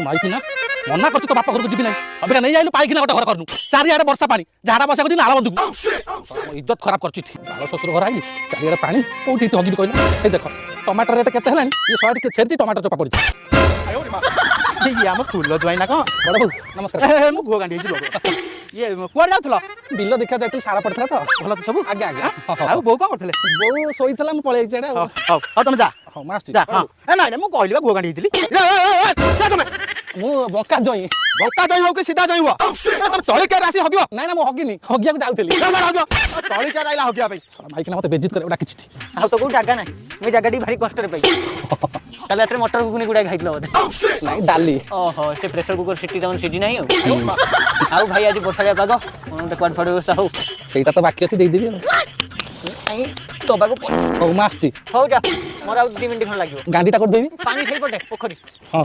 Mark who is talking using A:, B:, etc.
A: ମାଇକିନା ମନା କରୁଛୁ ତୋ ବାପା ଘରକୁ ଯିବି ନାହିଁ ଅବିକା ନେଇ ଆଇଲୁ ପାଇକିନା ଗୋଟେ ଘର କରନୁ ଚାରିଆଡେ ବର୍ଷା ପାଣି ଝାଡ଼ା ବସା କରୁଛି ନାଳ ବନ୍ଧୁକୁ ଇଜ୍ଜତ ଖରାପ କରୁଛି ବାଳ ଶ୍ୱଶୁର ଘର ଆଇଲି ଚାରିଆଡେ ପାଣି କୋଉଠି ହଗିବି କହିଲୁ ଏଇ ଦେଖ ଟମାଟର ରେଟ୍ କେତେ ହେଲାଣି ଇଏ 100 ଟିକେ ଛେରିଛି ଟମାଟର ଚୋପା ପଡ଼ିଛି
B: ଇଏ ଆମ ଫୁଲ ଜୁଆଇ ନା କଣ
A: ବଡ଼ ବୋଉ ନମସ୍କାର
B: ମୁଁ ଗୁଅ ଗାଣ୍ଡି ହେଇଛି ଇଏ କୁଆଡ଼େ ଯାଉଥିଲ
A: ବିଲ ଦେଖିବାକୁ ଯାଇଥିଲି ସାରା ପଡ଼ିଥିଲା ତ
B: ଭଲ ତ ସବୁ
A: ଆଜ୍ଞା ଆଜ୍ଞା
B: ଆଉ ବୋଉ କଣ କରୁଥିଲେ
A: ବୋଉ ଶୋଇଥିଲା ମୁଁ ପଳେଇ ଯାଇଛି
B: ହଉ ହଉ ହଉ ତମେ ଯା
A: ହଉ ମୁଁ ଆସୁଛି
B: ଯା ହଁ ନାଇଁ ନାଇଁ ମୁଁ କହିଲି ବା ଗୁଅ ଗାଣ୍ଡି ହେଇଥିଲି ତମେ
A: ମୁଁ ବଙ୍କା ଜଇଁ
B: ବଙ୍କା ଜଇଁ ହଉ କି ସିଧା ଜଇଁ ହୁଅ ତମେ ତଳିକାରେ ଆସି ହଗିବ
A: ନାଇଁ ନା ମୁଁ ହଗିନି ହଗିବାକୁ ଯାଉଥିଲି
B: ତଳିକାରେ ଆଇଲା ହଗିବା ପାଇଁ
A: ମାଇକିନା ମତେ ବେଜିତ କରିବାକୁ ଡାକିଛି
B: ଆଉ ତ କୋଉ ଜାଗା ନାହିଁ ମୁଁ ଜାଗାଟି ଭାରି କଷ୍ଟରେ ପାଇଛି କାଲି ରାତିରେ ମଟର ଘୁଗୁନି ଗୁଡ଼ାଏ ଖାଇଥିଲ ବୋଧେ
A: ନାଇଁ ଡାଲି
B: ଓହୋ ସେ ପ୍ରେସର କୁକର ସିଟି ତମର ସିଟି ନାହିଁ ଆଉ ଭାଇ ଆଜି ବର୍ଷାଳିଆ ପାଗ କୁଆଡ଼େ ଫାଡ଼ ବ୍ୟବସ୍ଥା ହଉ
A: ସେଇଟା ତ ବାକି ଅଛି ଦେଇଦେବି
B: ଦବାକୁ
A: ହଉ ମୁଁ ଆସୁଛି
B: ହଉ ଯା ମୋର ଆଉ 2 ମିନିଟ୍ ଖଣ୍ଡେ ଲାଗିବ
A: ଗାଣ୍ଡିଟା କରିଦେବି
B: ପାଣି ସେଇପଟେ ପୋଖରୀ
A: ହଁ